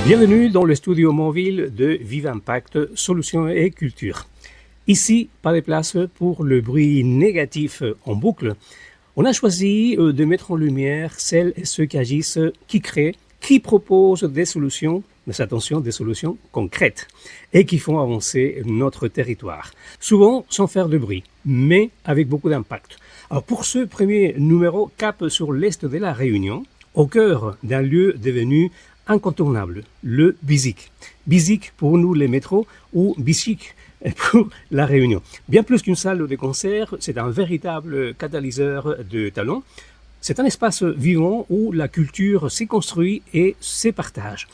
Bienvenue dans le studio mobile de Vive Impact, Solutions et Culture. Ici, pas de place pour le bruit négatif en boucle. On a choisi de mettre en lumière celles et ceux qui agissent, qui créent, qui proposent des solutions, mais attention, des solutions concrètes et qui font avancer notre territoire. Souvent sans faire de bruit, mais avec beaucoup d'impact. Alors pour ce premier numéro, cap sur l'est de la Réunion, au cœur d'un lieu devenu incontournable, le BIZIC. BIZIC pour nous les métros ou BICIC pour la Réunion. Bien plus qu'une salle de concert, c'est un véritable catalyseur de talents. C'est un espace vivant où la culture s'y construit et s'y partage.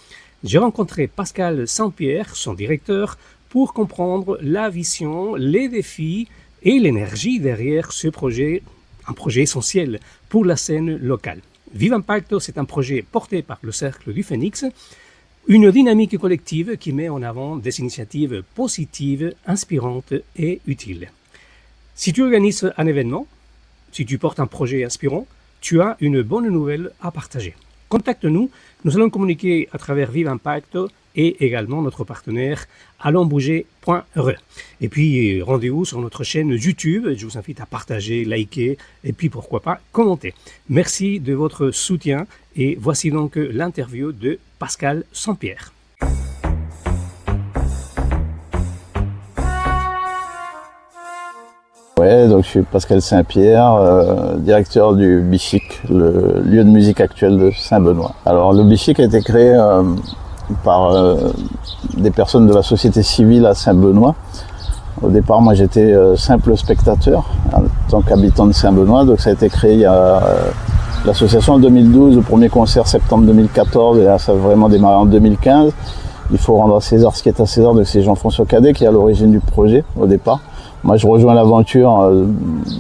J'ai rencontré Pascal Saint-Pierre, son directeur, pour comprendre la vision, les défis et l'énergie derrière ce projet, un projet essentiel pour la scène locale. Vive Impact, c'est un projet porté par le Cercle du Phénix, une dynamique collective qui met en avant des initiatives positives, inspirantes et utiles. Si tu organises un événement, si tu portes un projet inspirant, tu as une bonne nouvelle à partager. Contacte-nous, nous allons communiquer à travers Vive Impact et également notre partenaire allonsbouger.re. Et puis rendez-vous sur notre chaîne YouTube, je vous invite à partager, liker et puis pourquoi pas commenter. Merci de votre soutien et voici donc l'interview de Pascal Saint-Pierre. Ouais, donc je suis Pascal Saint-Pierre, directeur du BICIC, le lieu de musique actuel de Saint-Benoît. Alors le BICIC a été créé par des personnes de la société civile à Saint-Benoît. Au départ, moi j'étais simple spectateur en tant qu'habitant de Saint-Benoît, donc ça a été créé il y a l'association en 2012, le premier concert septembre 2014, et là ça a vraiment démarré en 2015. Il faut rendre à César ce qui est à César, donc c'est Jean-François Cadet qui est à l'origine du projet au départ. Moi, je rejoins l'aventure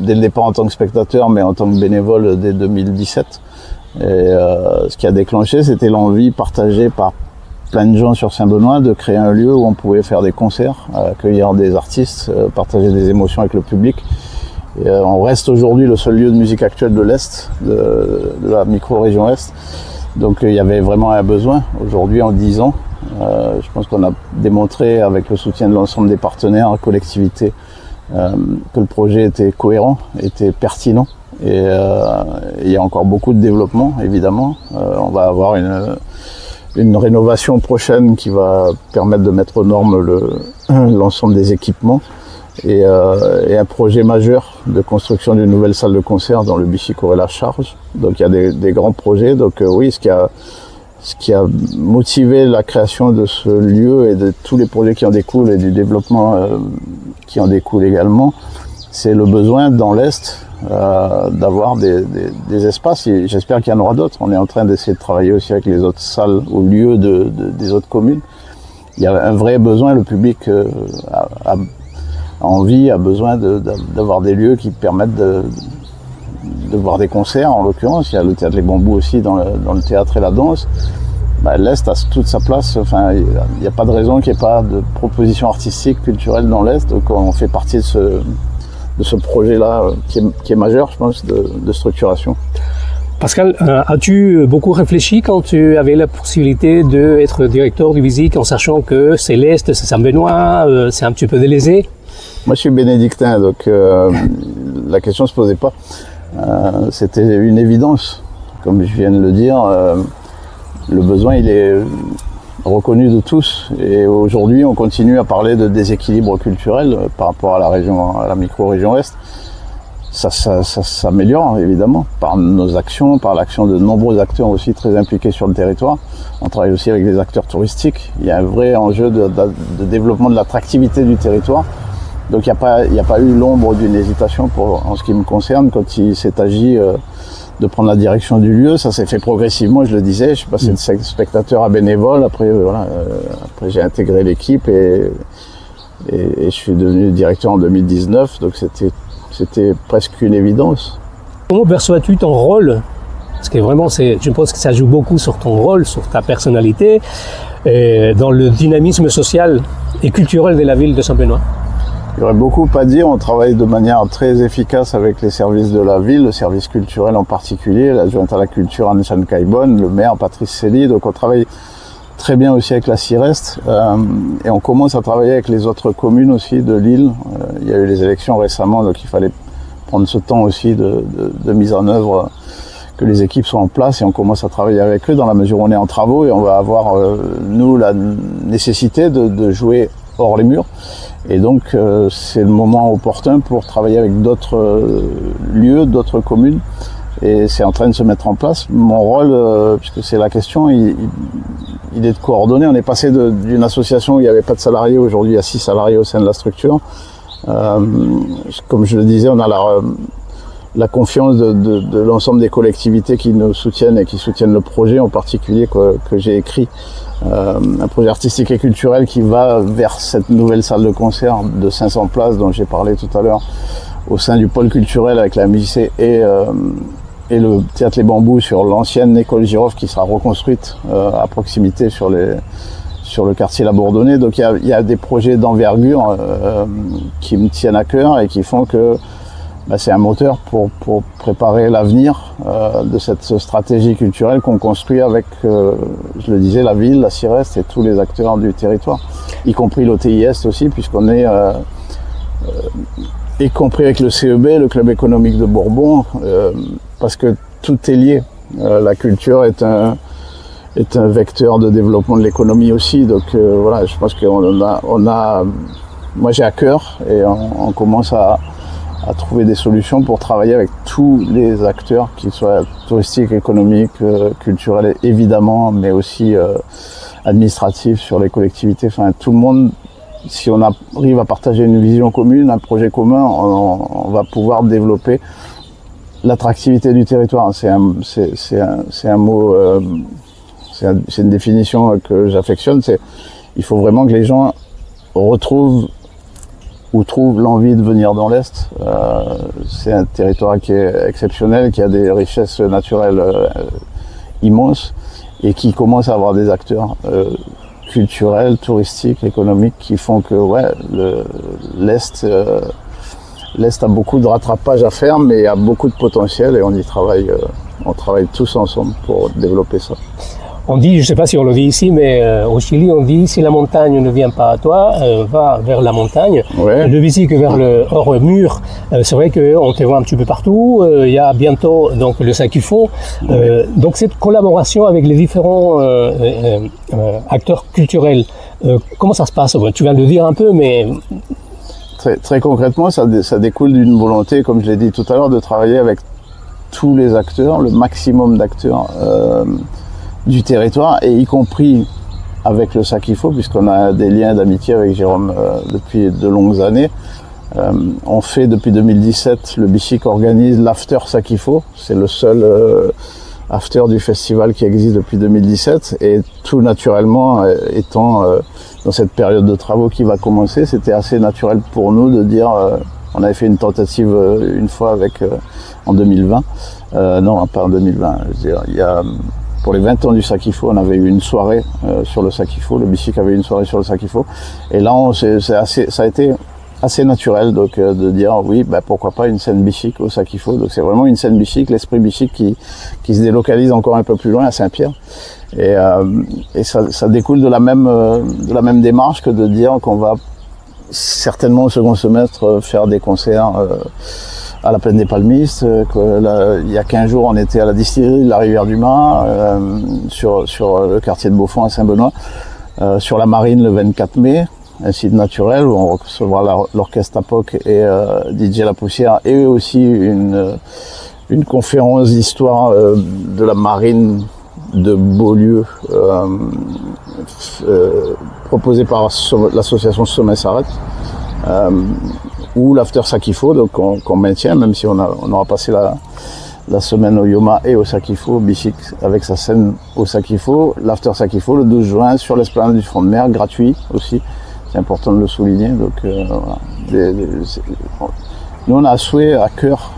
dès le départ en tant que spectateur, mais en tant que bénévole dès 2017. Et ce qui a déclenché, c'était l'envie partagée par plein de gens sur Saint-Benoît de créer un lieu où on pouvait faire des concerts, accueillir des artistes, partager des émotions avec le public. Et on reste aujourd'hui le seul lieu de musique actuelle de l'Est, de la micro-région Est. Donc il y avait vraiment un besoin. Aujourd'hui, en 10 ans, je pense qu'on a démontré avec le soutien de l'ensemble des partenaires, collectivités, que le projet était cohérent, était pertinent et il y a encore beaucoup de développement évidemment. On va avoir une rénovation prochaine qui va permettre de mettre aux normes l'ensemble des équipements et un projet majeur de construction d'une nouvelle salle de concert dans le BICIC aurait la charge. Donc il y a des grands projets. Donc oui, ce qui a motivé la création de ce lieu et de tous les projets qui en découlent et du développement qui en découle également, c'est le besoin dans l'Est d'avoir des espaces, et j'espère qu'il y en aura d'autres. On est en train d'essayer de travailler aussi avec les autres salles au lieu des autres communes. Il y a un vrai besoin, le public a envie, a besoin d'avoir des lieux qui permettent de voir des concerts. En l'occurrence, il y a le Théâtre Les Bambous aussi dans le théâtre et la danse. L'Est a toute sa place, enfin, il n'y a pas de raison qu'il n'y ait pas de propositions artistiques, culturelles dans l'Est, donc on fait partie de ce projet-là qui est majeur, je pense, de structuration. Pascal, as-tu beaucoup réfléchi quand tu avais la possibilité d'être directeur du BIZIC en sachant que c'est l'Est, c'est Saint-Benoît, c'est un petit peu délaissé? Moi je suis bénédictin, donc la question ne se posait pas. C'était une évidence, comme je viens de le dire. Le besoin, il est reconnu de tous et aujourd'hui, on continue à parler de déséquilibre culturel par rapport à la micro-région Est. Ça s'améliore évidemment par nos actions, par l'action de nombreux acteurs aussi très impliqués sur le territoire. On travaille aussi avec des acteurs touristiques. Il y a un vrai enjeu de développement de l'attractivité du territoire. Donc il n'y a pas eu l'ombre d'une hésitation en ce qui me concerne quand il s'est agi de prendre la direction du lieu. Ça s'est fait progressivement, je le disais. Je suis passé de spectateur à bénévole. Après, après j'ai intégré l'équipe et je suis devenu directeur en 2019. Donc c'était presque une évidence. Comment perçois-tu ton rôle? Parce que vraiment, je pense que ça joue beaucoup sur ton rôle, sur ta personnalité, dans le dynamisme social et culturel de la ville de Saint-Benoît. Il y aurait beaucoup à dire. On travaille de manière très efficace avec les services de la ville, le service culturel en particulier, l'adjointe à la culture Anne-Chan Caïbonne, le maire Patrice Célie. Donc on travaille très bien aussi avec la CIREST, et on commence à travailler avec les autres communes aussi de l'île. Il y a eu les élections récemment, donc il fallait prendre ce temps aussi de mise en œuvre, que les équipes soient en place, et on commence à travailler avec eux dans la mesure où on est en travaux, et on va avoir, nous, la nécessité de jouer hors les murs. Et donc c'est le moment opportun pour travailler avec d'autres lieux, d'autres communes, et c'est en train de se mettre en place. Mon rôle, puisque c'est la question, il est de coordonner. On est passé d'une association où il n'y avait pas de salariés, aujourd'hui il y a 6 salariés au sein de la structure. Comme je le disais, on a la confiance de l'ensemble des collectivités qui nous soutiennent et qui soutiennent le projet en particulier que j'ai écrit. Un projet artistique et culturel qui va vers cette nouvelle salle de concert de 500 places dont j'ai parlé tout à l'heure, au sein du pôle culturel avec la MJC et le Théâtre Les Bambous sur l'ancienne école Girofle qui sera reconstruite à proximité sur le quartier La Bourdonnais. Donc il y a des projets d'envergure qui me tiennent à cœur et qui font que c'est un moteur pour préparer l'avenir de cette stratégie culturelle qu'on construit avec, je le disais, la ville, la CIREST et tous les acteurs du territoire, y compris l'OTI Est aussi, puisqu'on est, y compris avec le CEB, le Club économique de Bourbon, parce que tout est lié. La culture est un vecteur de développement de l'économie aussi, donc voilà, je pense moi j'ai à cœur et on commence à trouver des solutions pour travailler avec tous les acteurs, qu'ils soient touristiques, économiques, culturels évidemment, mais aussi administratifs sur les collectivités. Enfin, tout le monde, si on arrive à partager une vision commune, un projet commun, on va pouvoir développer l'attractivité du territoire. C'est un mot, c'est une définition que j'affectionne. Il faut vraiment que les gens retrouvent ou trouvent l'envie de venir dans l'Est. C'est un territoire qui est exceptionnel, qui a des richesses naturelles immenses et qui commence à avoir des acteurs culturels, touristiques, économiques qui font que l'Est a beaucoup de rattrapage à faire, mais il y a beaucoup de potentiel et on travaille tous ensemble pour développer ça. On dit, je ne sais pas si on le dit ici, mais au Chili, on dit si la montagne ne vient pas à toi, va vers la montagne. Ouais. Le visite vers le hors mur, c'est vrai qu'on te voit un petit peu partout. Il y a bientôt donc le Sakifo. Donc cette collaboration avec les différents acteurs culturels, comment ça se passe? Tu viens de le dire un peu, mais très, très concrètement, ça découle d'une volonté, comme je l'ai dit tout à l'heure, de travailler avec tous les acteurs, le maximum d'acteurs du territoire, et y compris avec le Sakifo, puisqu'on a des liens d'amitié avec Jérôme depuis de longues années. On fait depuis 2017, le Bichic organise l'After Sakifo, c'est le seul after du festival qui existe depuis 2017, et tout naturellement étant dans cette période de travaux qui va commencer, c'était assez naturel pour nous de dire, on avait fait une tentative une fois avec en 2020, non pas en 2020, je veux dire, il y a pour les 20 ans du Sakifo, on avait eu une soirée sur le Sakifo, le Bichic avait eu une soirée sur le Sakifo, et là ça a été assez naturel donc de dire oui, pourquoi pas une scène Bichic au Sakifo. Donc c'est vraiment une scène Bichic, l'esprit Bichic qui se délocalise encore un peu plus loin à Saint-Pierre, et ça découle de la même démarche que de dire qu'on va certainement au second semestre faire des concerts à la Plaine des Palmistes, il y a 15 jours on était à la distillerie de la Rivière du Mât, sur le quartier de Beaufort à Saint-Benoît, sur la Marine le 24 mai, un site naturel où on recevra l'orchestre Apoc et DJ La Poussière, et aussi une conférence d'histoire de la Marine de Beaulieu proposée par l'association Sommet S'arrête, ou l'After Sakifo, donc qu'on maintient, même si on aura passé la semaine au Yoma et au Sakifo, Bichic avec sa scène au Sakifo, l'After Sakifo le 12 juin sur l'esplanade du Front de Mer, gratuit aussi, c'est important de le souligner. Donc voilà. Nous on a à cœur,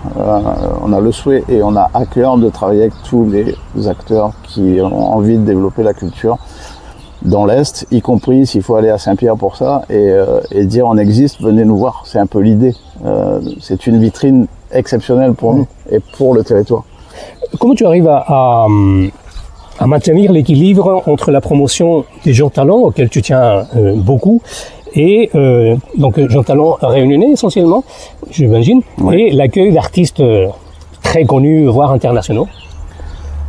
on a le souhait et on a à cœur de travailler avec tous les acteurs qui ont envie de développer la culture dans l'Est, y compris s'il faut aller à Saint-Pierre pour ça, et dire on existe, venez nous voir, c'est un peu l'idée. C'est une vitrine exceptionnelle pour nous et pour le territoire. Comment tu arrives à à maintenir l'équilibre entre la promotion des jeunes talents, auxquels tu tiens beaucoup, et donc jeunes talents réunionnais essentiellement, j'imagine, et l'accueil d'artistes très connus, voire internationaux.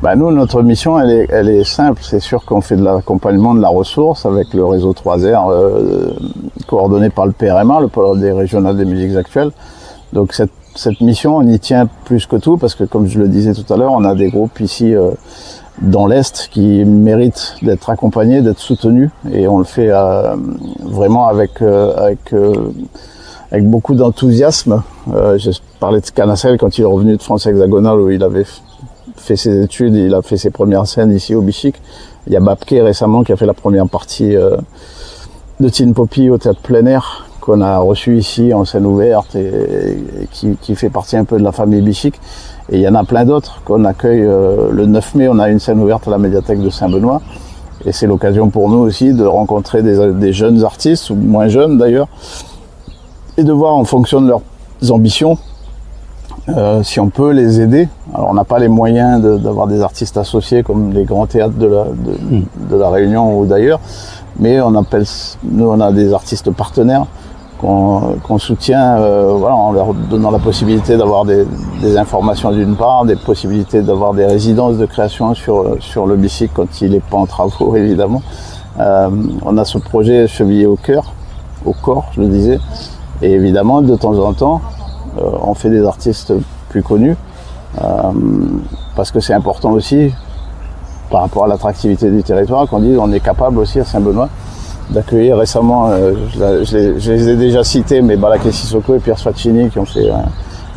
Bah nous, notre mission, elle est simple. C'est sûr qu'on fait de l'accompagnement de la ressource avec le réseau 3R coordonné par le PRMA, le Pôle des régionales des musiques actuelles. Donc cette mission, on y tient plus que tout parce que, comme je le disais tout à l'heure, on a des groupes ici dans l'Est qui méritent d'être accompagnés, d'être soutenus, et on le fait vraiment avec beaucoup d'enthousiasme. Je parlais de Canacel quand il est revenu de France hexagonale où il avait fait ses études, il a fait ses premières scènes ici au Bichic. Il y a Babke récemment qui a fait la première partie de Teen Poppy au théâtre plein air qu'on a reçu ici en scène ouverte et qui fait partie un peu de la famille Bichic. Et il y en a plein d'autres qu'on accueille. Le 9 mai, on a une scène ouverte à la médiathèque de Saint-Benoît. Et c'est l'occasion pour nous aussi de rencontrer des jeunes artistes, ou moins jeunes d'ailleurs, et de voir en fonction de leurs ambitions si on peut les aider. Alors on n'a pas les moyens d'avoir des artistes associés comme les grands théâtres de la Réunion ou d'ailleurs, mais nous on a des artistes partenaires qu'on soutient en leur donnant la possibilité d'avoir des informations d'une part, des possibilités d'avoir des résidences de création sur le Bichic quand il n'est pas en travaux évidemment. On a ce projet chevillé au corps, je le disais, et évidemment de temps en temps on fait des artistes plus connus parce que c'est important aussi par rapport à l'attractivité du territoire qu'on dise on est capable aussi à Saint-Benoît d'accueillir récemment, je les ai déjà cités, mais Balaké Sissoko et Pierre Sfaccini qui ont fait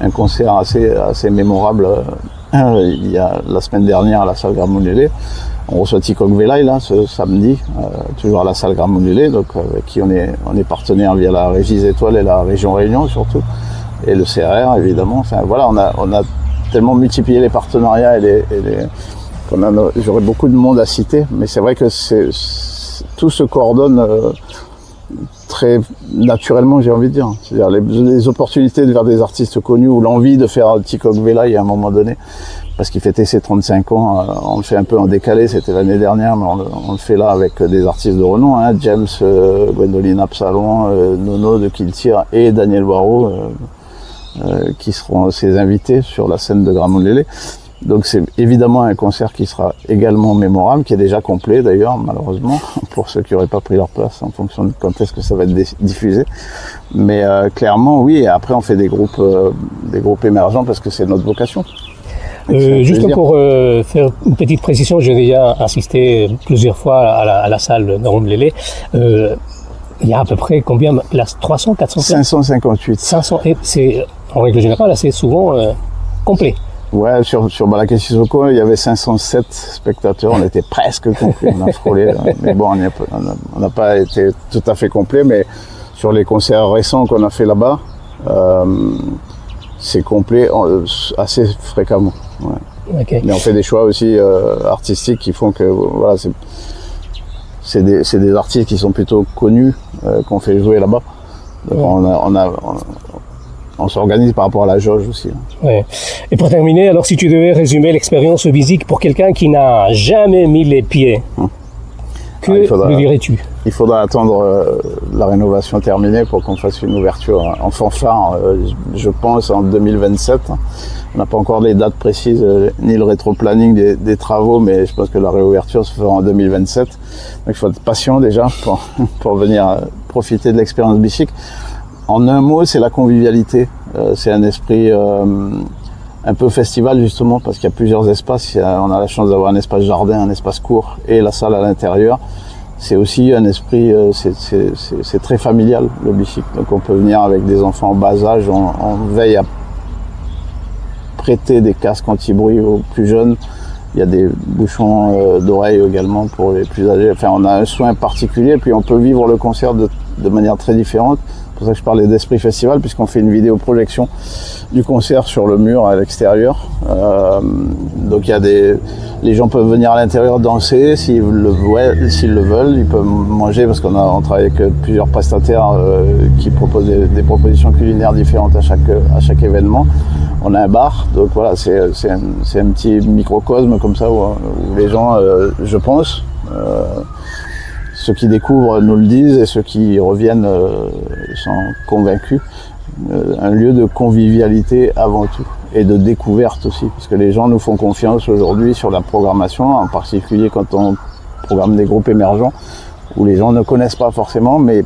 un concert assez mémorable il y a la semaine dernière à la salle Gramont-Lélé. On reçoit Tikok Velaï là ce samedi, toujours à la salle Gramont-Lélé, donc avec qui on est partenaire via la Régie Étoile et la région Réunion surtout, et le CRR évidemment. Enfin voilà, on a tellement multiplié les partenariats j'aurais beaucoup de monde à citer, mais c'est vrai que tout se coordonne très naturellement, j'ai envie de dire. C'est-à-dire les opportunités de faire des artistes connus ou l'envie de faire un Tikok Velaï à un moment donné, parce qu'il fêtait ses 35 ans, on le fait un peu en décalé, c'était l'année dernière, mais on le fait là avec des artistes de renom, James, Gwendoline Absalon, Nono de Kiltir et Daniel Waro, qui seront ses invités sur la scène de Gramont-Lélé. Donc c'est évidemment un concert qui sera également mémorable, qui est déjà complet d'ailleurs, malheureusement, pour ceux qui n'auraient pas pris leur place en fonction de quand est-ce que ça va être diffusé. Mais clairement, oui, et après on fait des groupes émergents parce que c'est notre vocation. Juste pour faire une petite précision, j'ai déjà assisté plusieurs fois à la salle Gramont-Lélé. Il y a à peu près combien de places? 300, 400 places? 558. 500, et c'est en règle générale assez souvent complet. Ouais, sur Balaké Sissoko, il y avait 507 spectateurs, on était presque complet, on a frôlé, mais bon, on n'a pas été tout à fait complet, mais sur les concerts récents qu'on a fait là-bas, c'est complet assez fréquemment. Ouais. Okay. Mais on fait des choix aussi artistiques qui font que voilà, c'est des artistes qui sont plutôt connus qu'on fait jouer là-bas. Donc on s'organise par rapport à la jauge aussi. Ouais. Et pour terminer, alors si tu devais résumer l'expérience au Bichic pour quelqu'un qui n'a jamais mis les pieds, que lui dirais-tu? Il faudra attendre la rénovation terminée pour qu'on fasse une ouverture en fanfare, je pense en 2027. On n'a pas encore les dates précises, ni le rétro-planning des travaux, mais je pense que la réouverture se fera en 2027. Donc il faut être patient déjà pour venir profiter de l'expérience Bichic. En un mot, c'est la convivialité. C'est un esprit un peu festival justement parce qu'il y a plusieurs espaces. On a la chance d'avoir un espace jardin, un espace court et la salle à l'intérieur. C'est aussi un esprit, c'est très familial le Bichic. Donc on peut venir avec des enfants en bas âge. On veille à prêter des casques anti-bruit aux plus jeunes. Il y a des bouchons d'oreilles également pour les plus âgés. Enfin, on a un soin particulier. Puis on peut vivre le concert de manière très différente. pour ça que je parlais d'esprit festival, puisqu'on fait une vidéo projection du concert sur le mur à l'extérieur. Donc les gens peuvent venir à l'intérieur danser s'ils le veulent. Ils peuvent manger parce on travaille avec plusieurs prestataires qui proposent des propositions culinaires différentes à chaque événement. On a un bar, donc voilà, c'est un petit microcosme comme ça où les gens, je pense, ceux qui découvrent nous le disent et ceux qui reviennent sont convaincus. Un lieu de convivialité avant tout et de découverte aussi, parce que les gens nous font confiance aujourd'hui sur la programmation, en particulier quand on programme des groupes émergents où les gens ne connaissent pas forcément, mais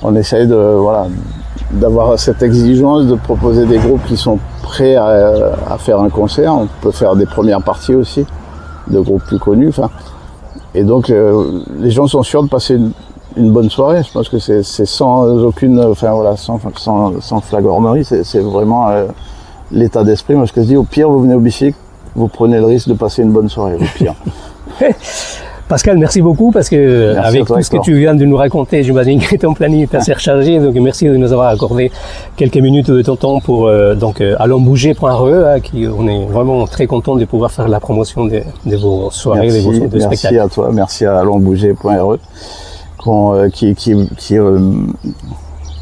on essaye d'avoir cette exigence de proposer des groupes qui sont prêts à faire un concert. On peut faire des premières parties aussi de groupes plus connus. Et donc les gens sont sûrs de passer une bonne soirée. Je pense que c'est sans aucune, sans flagornerie. C'est vraiment l'état d'esprit. Moi, ce que je dis, au pire, vous venez au Bichic, vous prenez le risque de passer une bonne soirée. Au pire. Pascal, merci beaucoup parce que avec tout ce que tu viens de nous raconter, j'imagine que ton planning est assez rechargé. Donc merci de nous avoir accordé quelques minutes de ton temps pour allonsbouger.re, qui on est vraiment très content de pouvoir faire la promotion de vos soirées, de vos spectacles. Merci à toi, merci à allonsbouger.re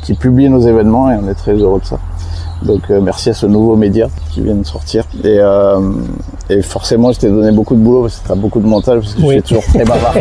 qui publie nos événements et on est très heureux de ça. Donc merci à ce nouveau média qui vient de sortir. Et forcément, je t'ai donné beaucoup de boulot parce que tu as beaucoup de montage parce que je suis toujours très bavard.